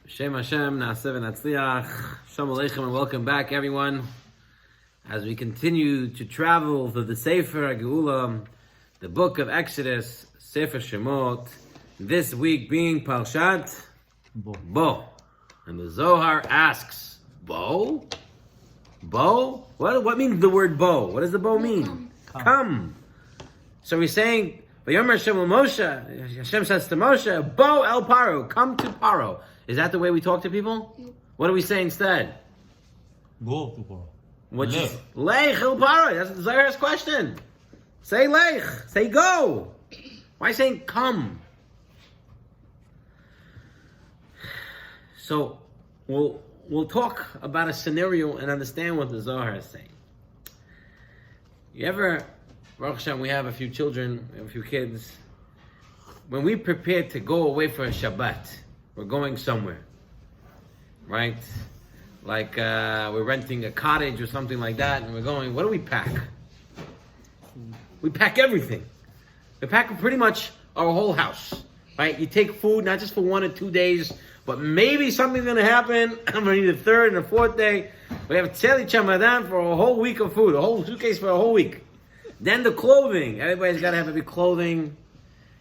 Shem Hashem, Na'aseh v'Natzliach. Shalom Aleichem and welcome back everyone. As we continue to travel through the Sefer HaGeula, the book of Exodus, Sefer Shemot, this week being Parshat Bo. And the Zohar asks, Bo? Bo? What means the word Bo? What does the Bo mean? Come. So we're saying, V'yomer Hashem Moshe, Hashem says to Moshe, Bo el Paro, come to Paro. Is that the way we talk to people? No. What do we say instead? Go to Paro. Lech el Paro. That's the Zohar's question. Say lech. Say go. Why saying come? So we'll talk about a scenario and understand what the Zohar is saying. You ever, Baruch Hashem, we have a few children, we have a few kids. When we prepare to go away for a Shabbat, we're going somewhere, right? Like we're renting a cottage or something like that, and we're going, what do we pack? We pack everything. We pack pretty much our whole house, right? You take food, not just for 1 or 2 days, but maybe something's going to happen. I'm going to need a third and a fourth day. We have tzeli chamadan for a whole week of food, a whole suitcase for a whole week. Then the clothing. Everybody's got to have heavy clothing.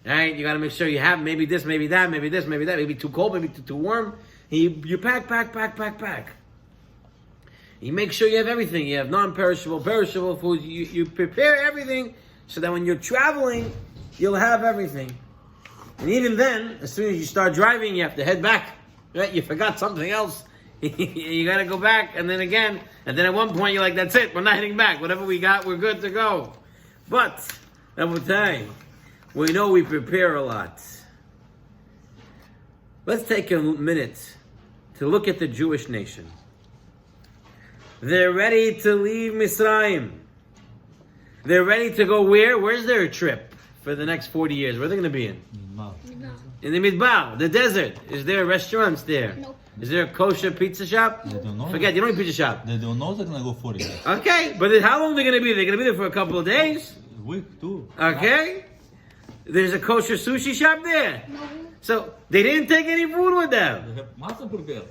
Right? You got to make sure you have maybe this, maybe that, maybe this, maybe that, maybe too cold, maybe too warm. And you pack. You make sure you have everything. You have non-perishable, perishable food. You prepare everything so that when you're traveling, you'll have everything. And even then, as soon as you start driving, you have to head back. Right? You forgot something else. You got to go back, and then again. And then at one point, you're like, that's it. We're not heading back. Whatever we got, we're good to go. But, every time, we know we prepare a lot. Let's take a minute to look at the Jewish nation. They're ready to leave Mitzrayim. They're ready to go where? Where's their trip for the next 40 years? Where are they going to be in? In the Midbar, the desert. Is there restaurants there? No. Is there a kosher pizza shop? They don't know. Forget, you don't need a pizza shop. They don't know they're going to go 40 years. Okay, but then how long are they going to be? They're going to be there for a couple of days? A week, 2. Okay. There's a kosher sushi shop there. No. So, they didn't take any food with them. They have matzah prepared.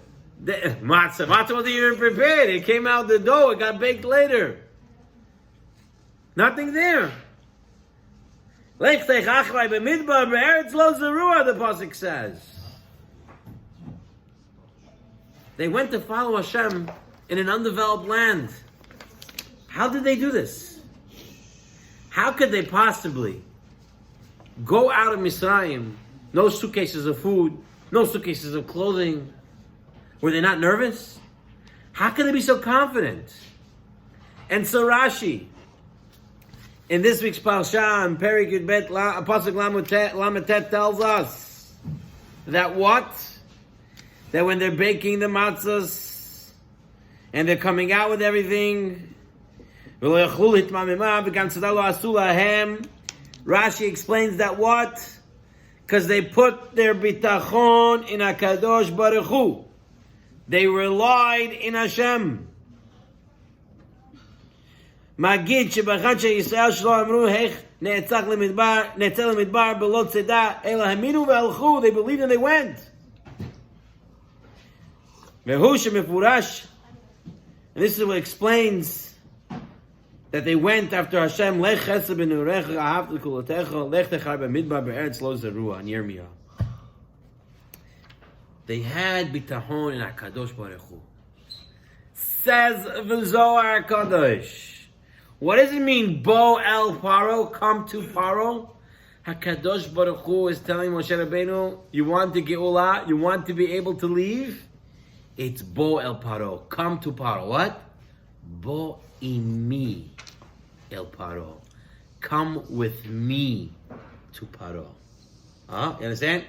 Matzah wasn't even prepared. It came out the dough. It got baked later. Nothing there. Lech teich achrei b'midbar be'eretz lo zerua, the pasuk says. They went to follow Hashem in an undeveloped land. How did they do this? How could they possibly go out of Mitzrayim, no suitcases of food, no suitcases of clothing? Were they not nervous? How could they be so confident? And so Rashi, in this week's Parsha, in Perek Yud Bet, Pasuk Lametet tells us that what? That when they're baking the matzahs and they're coming out with everything, Rashi explains that what? Because they put their bitachon in HaKadosh Baruch Hu. They relied in Hashem. Magid shebachat sheYisrael shlo amru hech ne'etzach lemidbar ne'etzel lemidbar belo tzeda ela haminu ve'alchu. They believed and they went. Vehu shemefurash, and this is what explains that they went after Hashem. Lech chesed b'nurecha ahavta kulatecha lech techar b'midbar be'eretz lo zerua, in Yirmiyah. They had bitachon in HaKadosh Baruch Hu. Says the Zohar Kadosh. What does it mean, Bo el Paro, come to Paro? HaKadosh Baruch Hu is telling Moshe Rabbeinu, you want to get Geula, you want to be able to leave? It's Bo el Paro, come to Paro. What? Bo imi el Paro. Come with me to Paro. You understand?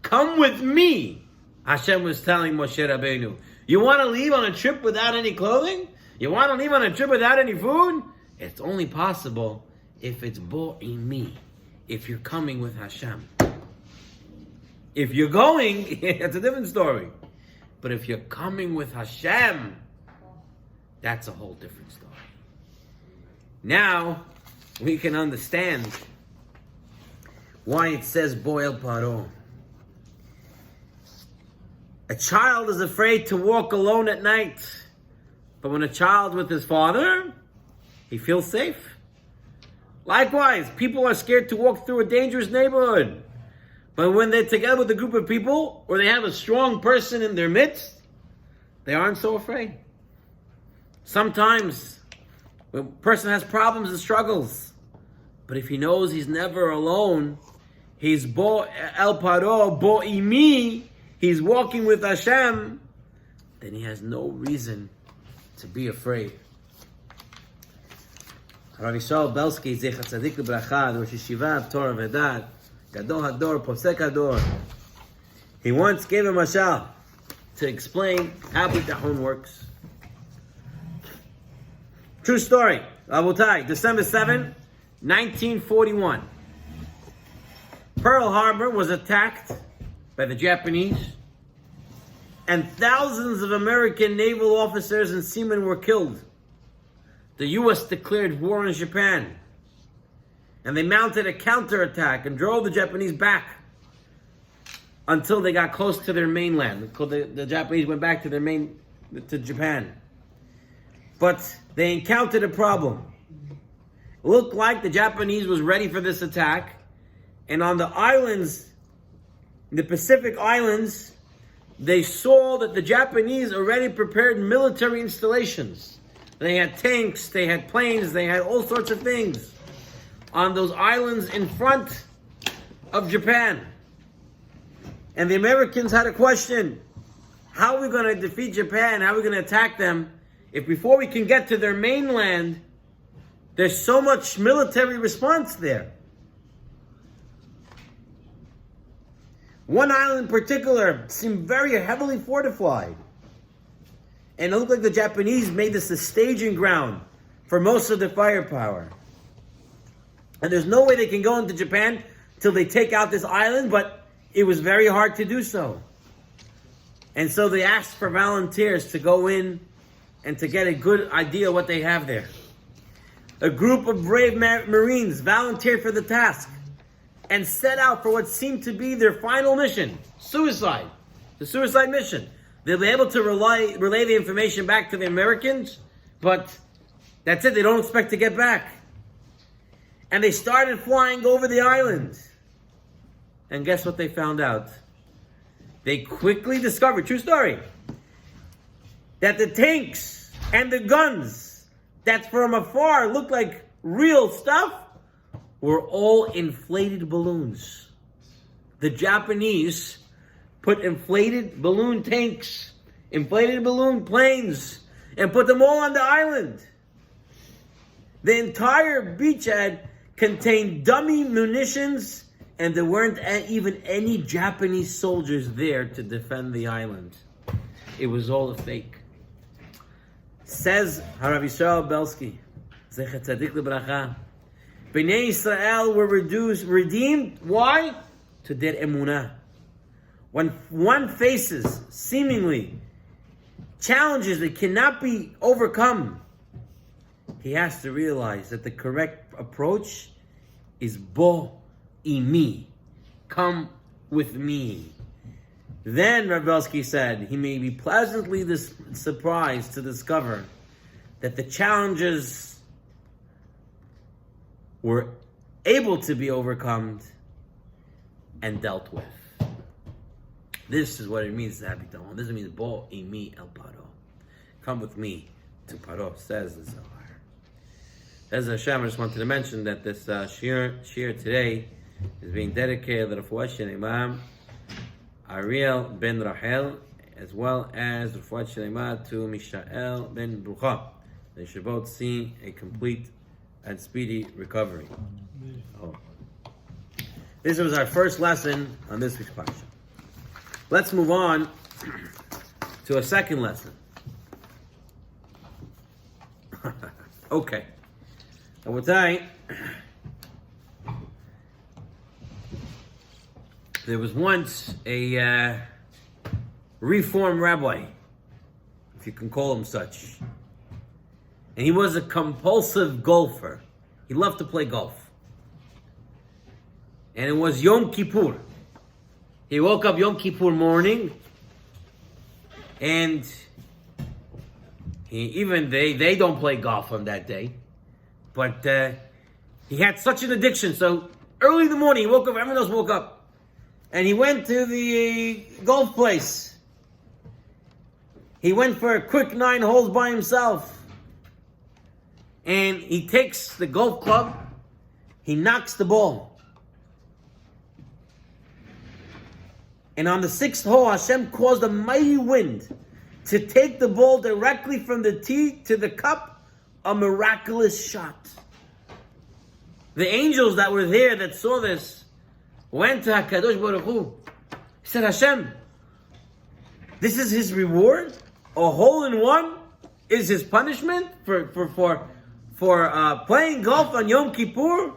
Come with me. Hashem was telling Moshe Rabbeinu, you want to leave on a trip without any clothing? You want to leave on a trip without any food? It's only possible if it's bo'imi, if you're coming with Hashem. If you're going, it's a different story. But if you're coming with Hashem, that's a whole different story. Now, we can understand why it says Bo'el Paro. A A child is afraid to walk alone at night. But when a child with his father, he feels safe. Likewise, people are scared to walk through a dangerous neighborhood. But when they're together with a group of people, or they have a strong person in their midst, they aren't so afraid. Sometimes, when a person has problems and struggles, but if he knows he's never alone, he's bo el paro, bo imi, he's walking with Hashem, then he has no reason to be afraid. Rav Yisrael Belsky, Zecher Tzadik L'Bracha, the Rosh Yeshiva of Torah Vedat, Gadol Hador, Posek Hador, he once gave a mashal to explain how bitachon works. True story. Rabotai, December 7, 1941. Pearl Harbor was attacked by the Japanese, and thousands of American naval officers and seamen were killed. The U.S. declared war on Japan, and they mounted a counterattack and drove the Japanese back until they got close to their mainland. The Japanese went back to Japan. But they encountered a problem. It looked like the Japanese was ready for this attack, and on the islands, the Pacific Islands, they saw that the Japanese already prepared military installations. They had tanks, they had planes, they had all sorts of things on those islands in front of Japan. And the Americans had a question. How are we going to defeat Japan? How are we going to attack them if before we can get to their mainland, there's so much military response there? One island in particular seemed very heavily fortified. And it looked like the Japanese made this a staging ground for most of their firepower. And there's no way they can go into Japan till they take out this island, but it was very hard to do so. And so they asked for volunteers to go in and to get a good idea what they have there. A group of brave Marines volunteered for the task and set out for what seemed to be their final mission, suicide, the suicide mission. They'll be able to relay the information back to the Americans, but that's it, they don't expect to get back. And they started flying over the island. And guess what they found out? They quickly discovered, true story, that the tanks and the guns that from afar looked like real stuff were all inflated balloons. The Japanese put inflated balloon tanks, inflated balloon planes, and put them all on the island. The entire beachhead contained dummy munitions, and there weren't even any Japanese soldiers there to defend the island. It was all a fake. Says Rav Yisrael Belsky, Zecher Tzadik L'Bracha, Bnei Israel were redeemed. Why? To their emunah. When one faces seemingly challenges that cannot be overcome, he has to realize that the correct approach is bo imi, come with me. Then Rav Belsky said he may be pleasantly surprised to discover that the challenges were able to be overcome and dealt with. This is what it means to have bitachon. This means bo imi el paro. Come with me to paro, says the Zohar. As Hashem, I just wanted to mention that this shir today is being dedicated to the Refuah Shlema Ariel ben Rachel, as well as Refuah Shlema to Mishael ben Brucha. They should both see a complete and speedy recovery. Oh. This was our first lesson on this week's Parshat. Let's move on to a second lesson. Okay. I will tell you, there was once a reform rabbi, if you can call him such. And he was a compulsive golfer. He loved to play golf. And it was Yom Kippur. He woke up Yom Kippur morning, And they don't play golf on that day. But he had such an addiction. So early in the morning, he woke up, everyone else woke up. And he went to the golf place. He went for a quick 9 holes by himself. And he takes the golf club. He knocks the ball. And on the 6th hole, Hashem caused a mighty wind to take the ball directly from the tee to the cup. A miraculous shot. The angels that were there that saw this went to HaKadosh Baruch Hu. He said, Hashem, this is his reward? A hole in one is his punishment for playing golf on Yom Kippur?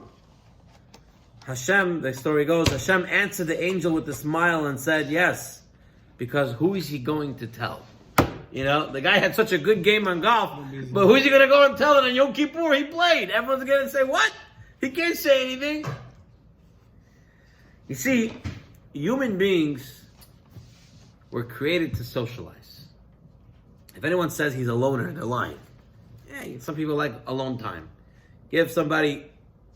Hashem, the story goes, Hashem answered the angel with a smile and said, yes, because who is he going to tell? You know, the guy had such a good game on golf, but who's he going to go and tell it on Yom Kippur he played? Everyone's going to say, what? He can't say anything. You see, human beings were created to socialize. If anyone says he's a loner, they're lying. Yeah, some people like alone time. Give somebody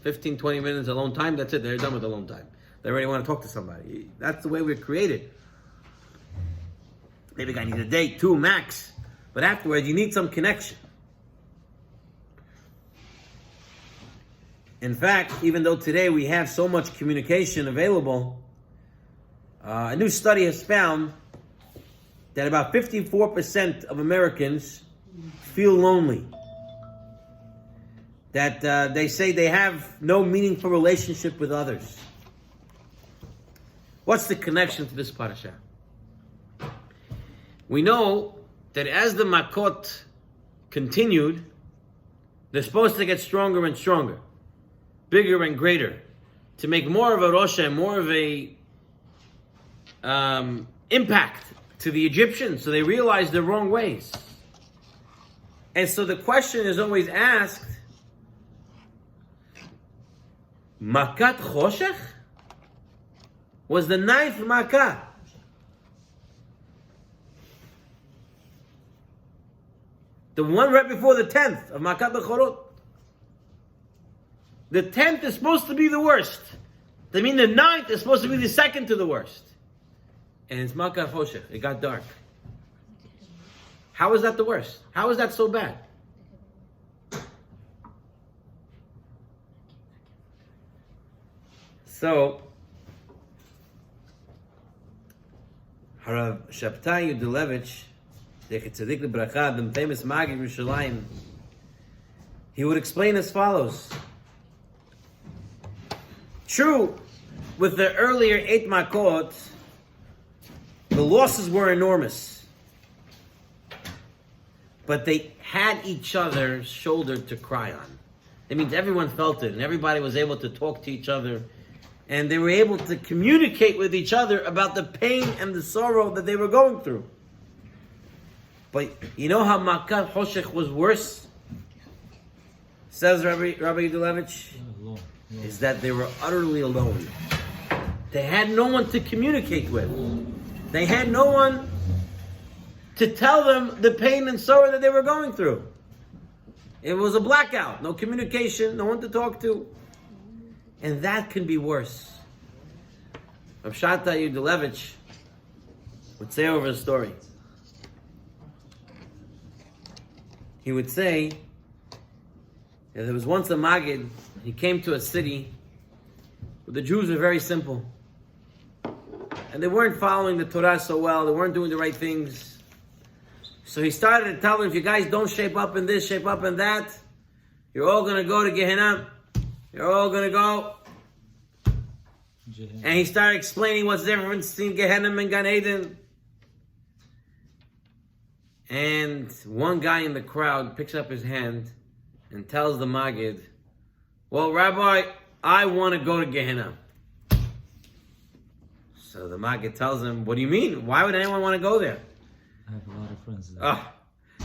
15, 20 minutes alone time, that's it. They're done with alone time. They already want to talk to somebody. That's the way we're created. Maybe I need a date, 2 max. But afterwards, you need some connection. In fact, even though today we have so much communication available, a new study has found that about 54% of Americans feel lonely. That they say they have no meaningful relationship with others. What's the connection to this parasha? We know that as the makot continued, they're supposed to get stronger and stronger, bigger and greater, to make more of a roshem, more of a impact to the Egyptians, so they realize their wrong ways. And so the question is always asked, Makat Choshech? Was the 9th Makkah the one right before the 10th of Makat Bechorot? The 10th is supposed to be the worst. They mean the 9th is supposed to be the second to the worst. And it's Makat Choshech. It got dark. How is that the worst? How is that so bad? So, Harav Shabtai Yudilevich, the famous Maggid Yerushalayim, he would explain as follows. True, with the earlier 8 Makot, the losses were enormous. But they had each other's shoulder to cry on. It means everyone felt it, and everybody was able to talk to each other, and they were able to communicate with each other about the pain and the sorrow that they were going through. But you know how Makat Choshech was worse? Says Rabbi Yudilevich, is that they were utterly alone. They had no one to communicate with. They had no one to tell them the pain and sorrow that they were going through. It was a blackout, no communication, no one to talk to. And that can be worse. Rav Shatai Yudilevich would say over a story. He would say that there was once a Maggid, he came to a city where the Jews were very simple. And they weren't following the Torah so well, they weren't doing the right things. So he started to tell them, if you guys don't shape up in this, shape up in that, you're all going to go to Gehenna. You're all going to go. And he started explaining what's the difference between Gehenna and Gan Eden. And one guy in the crowd picks up his hand and tells the Maggid, well, Rabbi, I want to go to Gehenna. So the Maggid tells him, what do you mean? Why would anyone want to go there? I have a lot of friends there.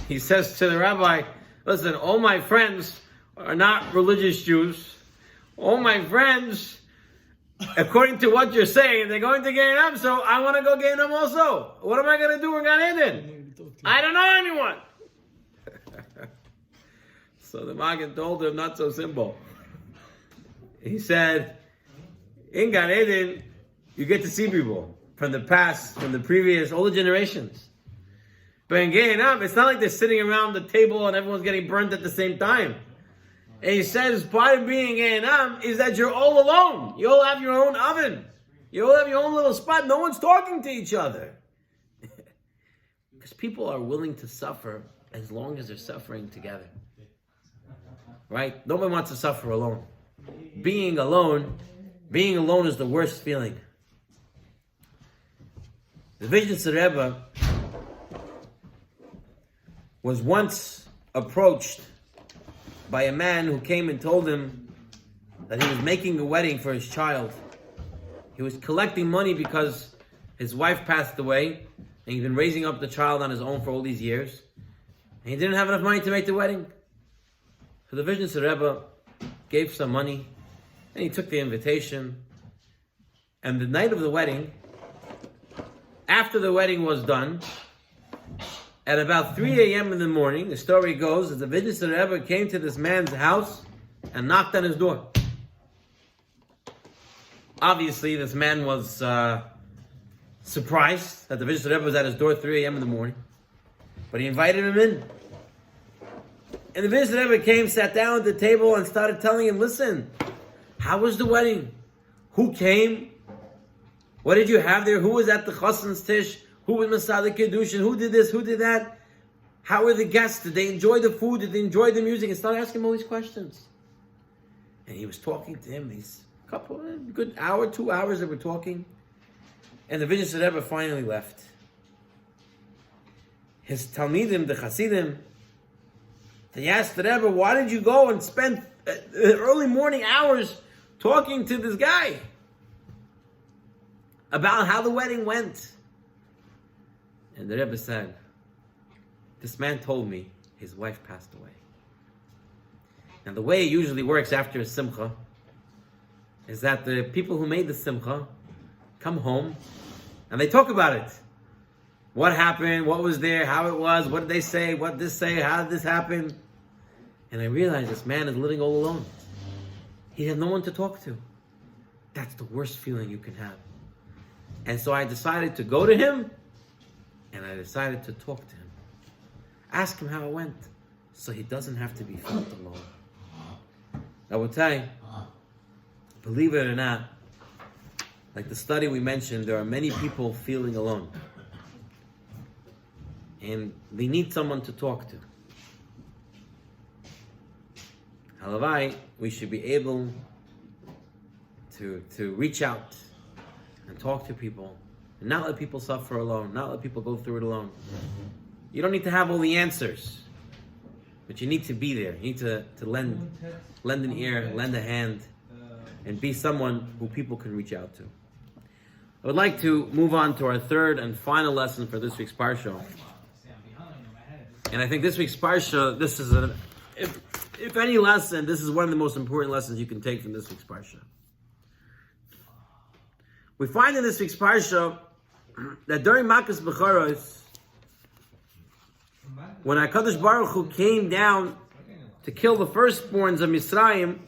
He says to the rabbi, listen, all my friends are not religious Jews. All my friends according to what you're saying, they're going to Gehinnom, so I want to go Gehinnom also. What am I going to do in Gan Eden? I don't know anyone. So the Magen told him, not so simple. He said, in Gan Eden, you get to see people from the past, from the previous, all the generations. But in Gehinnom, it's not like they're sitting around the table and everyone's getting burnt at the same time. And he says, part of being Gehinnom is that you're all alone. You all have your own oven. You all have your own little spot. No one's talking to each other. Because people are willing to suffer as long as they're suffering together. Right? Nobody wants to suffer alone. Being alone is the worst feeling. The Vizhnitzer Rebbe was once approached by a man who came and told him that he was making a wedding for his child. He was collecting money because his wife passed away and he'd been raising up the child on his own for all these years. And he didn't have enough money to make the wedding. So the Vizhnitzer Rebbe gave some money and he took the invitation. And the night of the wedding, after the wedding was done, at about 3 a.m. in the morning, the story goes that the Vizhnitzer Rebbe came to this man's house and knocked on his door. Obviously, this man was surprised that the Vizhnitzer Rebbe was at his door at 3 a.m. in the morning. But he invited him in. And the Vizhnitzer Rebbe came, sat down at the table and started telling him, listen, how was the wedding? Who came? What did you have there? Who was at the chassan's tish? Who was Masada Kedushin? Who did this? Who did that? How were the guests? Did they enjoy the food? Did they enjoy the music? And started asking him all these questions. And he was talking to him. These couple, good hour, 2 hours they were talking. And the Vizhnitzer Rebbe finally left. His Talmidim, the Hasidim, they asked the Rebbe, why did you go and spend early morning hours talking to this guy about how the wedding went? And the Rebbe said, this man told me his wife passed away. Now the way it usually works after a simcha is that the people who made the simcha come home and they talk about it. What happened, what was there, how it was, what did they say, what did this say, how did this happen? And I realized this man is living all alone. He has no one to talk to. That's the worst feeling you can have. And so I decided to go to him and I decided to talk to him. Ask him how it went so he doesn't have to be felt alone. I will tell you, believe it or not, like the study we mentioned, there are many people feeling alone. And they need someone to talk to. Halavai, we should be able to reach out and talk to people and not let people suffer alone, not let people go through it alone. You don't need to have all the answers, but you need to be there. You need to lend an ear, lend a hand, and be someone who people can reach out to. I would like to move on to our third and final lesson for this week's Parsha. And I think this week's Parsha, this is if any lesson, this is one of the most important lessons you can take from this week's Parsha. We find in this week's Parsha that during Makas Bechoros, when HaKadosh Baruch Hu came down to kill the firstborns of Mitzrayim,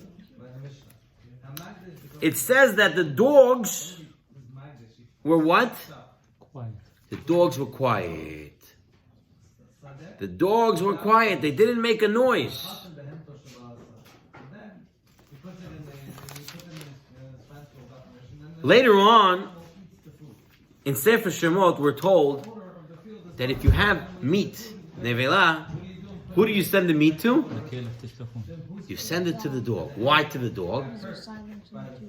it says that the dogs were what? Quiet. The dogs were quiet. The dogs were quiet. They didn't make a noise. Later on, in Sefer Shemot, we're told that if you have meat, nevela, who do you send the meat to? You send it to the dog. Why to the dog?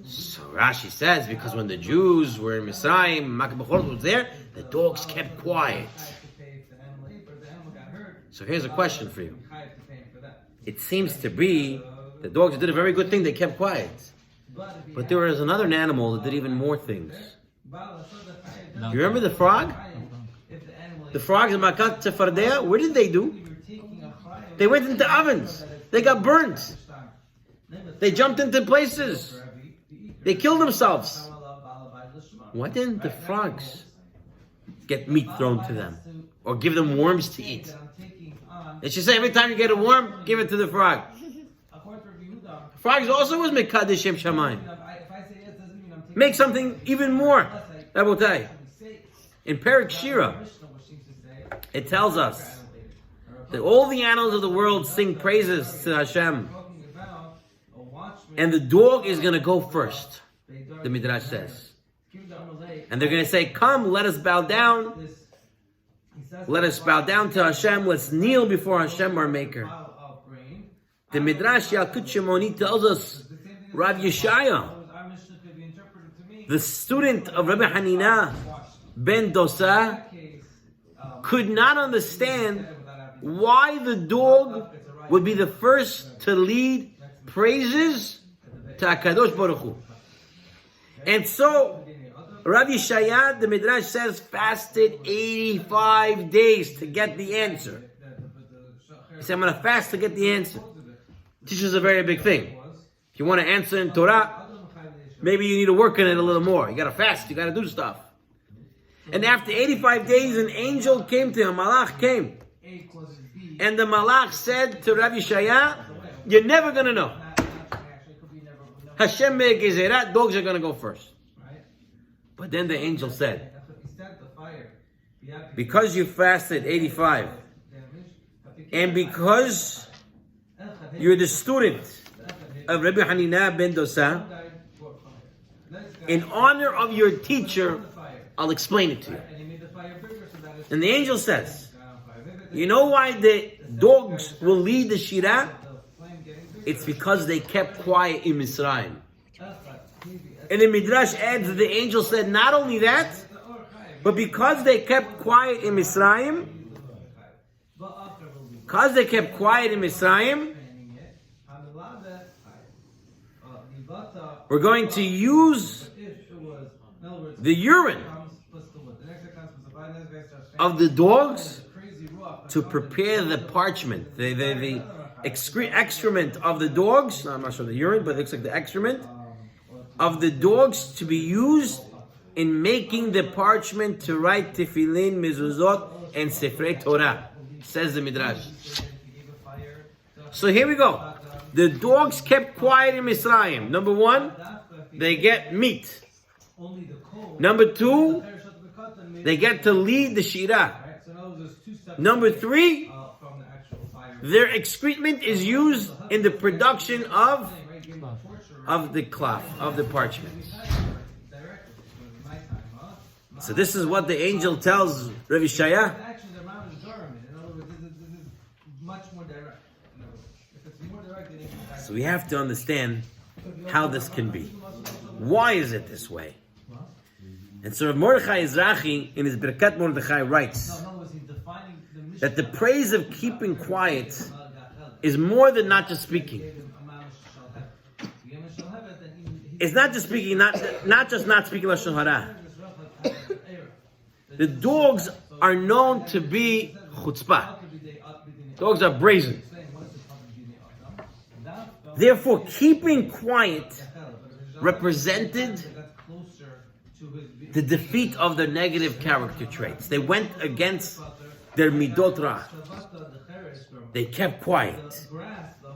So Rashi says, because when the Jews were in Mitzrayim, Makkah Bechorot was there, the dogs kept quiet. So here's a question for you. It seems to be the dogs did a very good thing, they kept quiet. But there was another animal that did even more things. You remember the frog? The frogs in Makat Tzefardea, what did they do? They went into ovens. They got burnt. They jumped into places. They killed themselves. Why didn't the frogs get meat thrown to them? Or give them worms to eat? They should say, every time you get a worm, give it to the frog. Frogs also was Mekadesh Shem Shamayim. Make something even more. Rabotai. In Perik Shira, it tells us that all the animals of the world sing praises to Hashem. And the dog is going to go first, the Midrash says. And they're going to say, come, let us bow down. Let us bow down to Hashem. Let's kneel before Hashem, our Maker. The Midrash Yalkut Shimoni tells us, Rav Yeshaya, the student of Rabbi Hanina ben Dosa, could not understand why the dog would be the first to lead praises to HaKadosh Baruch Hu. And so, Rav Yeshaya, the Midrash says, fasted 85 days to get the answer. He said, I'm going to fast to get the answer. Teaches a very big thing. If you want to answer in Torah, maybe you need to work on it a little more. You got to fast, you got to do stuff. And after 85 days, an angel came to him, Malach came. And the Malach said to Rav Yeshaya, you're never going to know. Hashem me'gezerat, dogs are going to go first. But then the angel said, because you fasted 85, and because you're the student of Rabbi Hanina ben Dosa, in honor of your teacher, I'll explain it to you. And the angel says, you know why the dogs will lead the Shirah? It's because they kept quiet in Mitzrayim. And the Midrash adds that the angel said not only that, but because they kept quiet in Mitzrayim, we're going to use the urine of the dogs to prepare the parchment, the excrement of the dogs. No, I'm not sure the urine, but it looks like the excrement of the dogs to be used in making the parchment to write tefillin, mezuzot, and sefrei Torah, says the Midrash. So here we go. The dogs kept quiet in Mitzrayim. Number one, they get meat. Number two, they get to lead the Shirah. Number three, their excrement is used in the production of the cloth, of the parchment. So this is what the angel tells Rav Yeshaya. So we have to understand how this can be. Why is it this way? And so Rav Mordechai Ezrachi in his Birkat Mordechai writes that the praise of keeping quiet is more than not just speaking. It's not just speaking, not speaking Lashon Hara. The dogs are known to be chutzpah. Dogs are brazen. Therefore, keeping quiet represented the defeat of their negative character traits. They went against their midot ra. They kept quiet.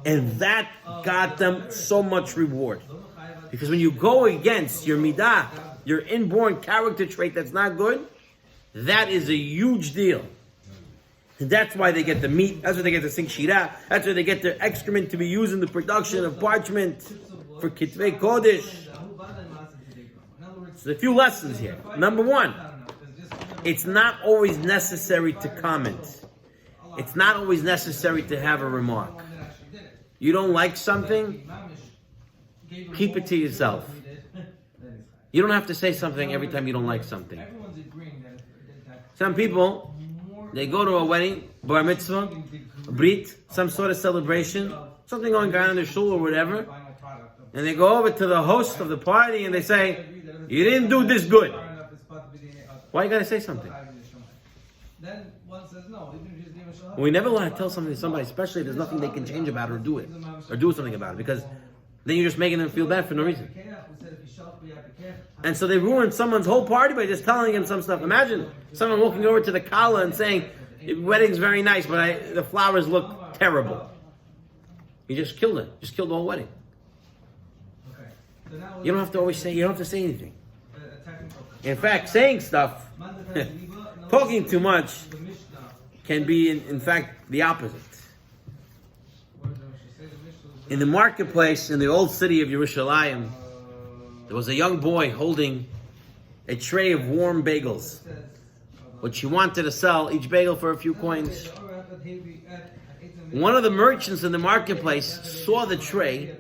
And that got them so much reward. Because when you go against your midah, your inborn character trait that's not good, that is a huge deal. And that's why they get the meat, that's why they get to sing shirah, that's why they get their excrement to be used in the production of parchment for kitvei kodesh. So a few lessons here. Number one, it's not always necessary to comment. It's not always necessary to have a remark. You don't like something, keep it to yourself. You don't have to say something every time you don't like something. Some people, they go to a wedding, bar mitzvah, a brit, some sort of celebration, something going on in their shul or whatever, and they go over to the host of the party and they say, you didn't do this good. Why you gotta say something? We never want to tell something to somebody, especially if there's nothing they can change about it or do something about it, because then you're just making them feel bad for no reason. And so they ruined someone's whole party by just telling him some stuff. Imagine someone walking over to the kala and saying, "The wedding's very nice, but the flowers look terrible." You just killed it. Just killed the whole wedding. You don't have to always say, you don't have to say anything. In fact, saying stuff, talking too much, can be, in fact, the opposite. In the marketplace in the old city of Yerushalayim, there was a young boy holding a tray of warm bagels, which he wanted to sell each bagel for a few coins. One of the merchants in the marketplace saw the tray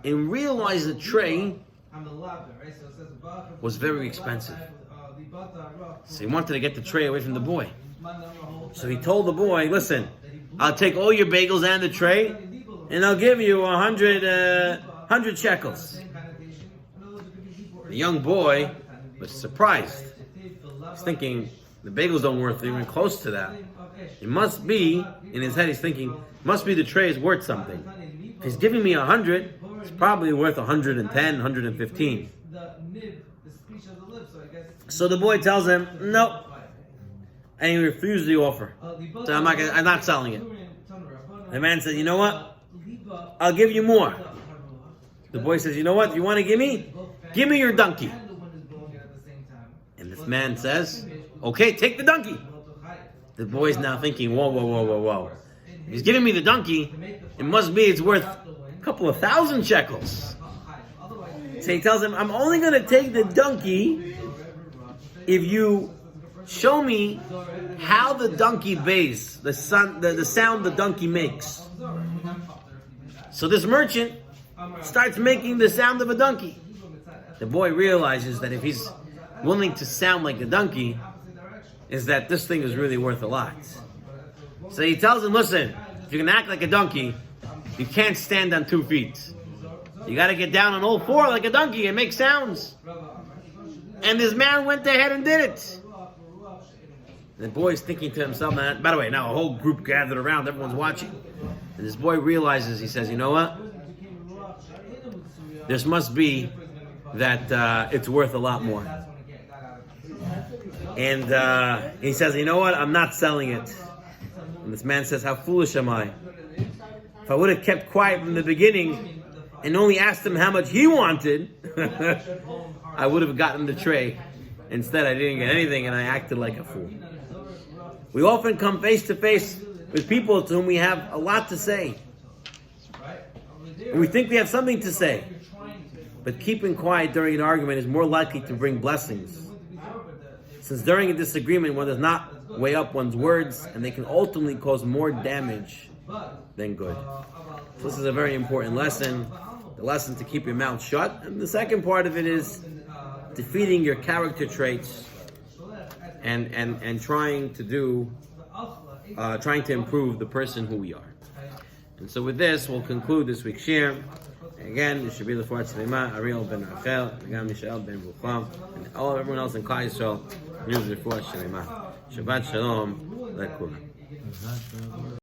and realized the tray was very expensive. So he wanted to get the tray away from the boy. So he told the boy, "Listen, I'll take all your bagels and the tray, and I'll give you 100 shekels." The young boy was surprised. He's thinking, the bagels don't worth even close to that. It must be, in his head he's thinking, must be the tray is worth something. If he's giving me 100, it's probably worth 110, 115. So the boy tells him, "No." And he refused the offer. So I'm not selling it. The man said, "You know what? I'll give you more." The boy says, "You know what? You want to give me? Give me your donkey." And this man says, "Okay, take the donkey." The boy's now thinking, whoa. If he's giving me the donkey, it must be it's worth a couple of 1,000 shekels. So he tells him, "I'm only going to take the donkey if you show me how the donkey bays, the sound the donkey makes." So this merchant starts making the sound of a donkey. The boy realizes that if he's willing to sound like a donkey, is that this thing is really worth a lot. So he tells him, "Listen, if you can act like a donkey, you can't stand on 2 feet. You got to get down on all 4 like a donkey and make sounds." And this man went ahead and did it. The boy's thinking to himself, man, by the way, now a whole group gathered around, everyone's watching. And this boy realizes, he says, "You know what? This must be that it's worth a lot more." And he says, "You know what? I'm not selling it." And this man says, "How foolish am I? If I would have kept quiet from the beginning and only asked him how much he wanted, I would have gotten the tray. Instead, I didn't get anything and I acted like a fool." We often come face to face with people to whom we have a lot to say. And we think we have something to say. But keeping quiet during an argument is more likely to bring blessings. Since during a disagreement, one does not weigh up one's words, and they can ultimately cause more damage than good. So this is a very important lesson. The lesson to keep your mouth shut. And the second part of it is defeating your character traits and trying to improve the person who we are. And so with this, we'll conclude this week's share. Again, it should be the Lefort Shlema, Ariel ben Rachel, Gam Mishael ben Rucham, and everyone else in Klal Yisrael. News Lefort Shlema. Shabbat Shalom, Lekulam.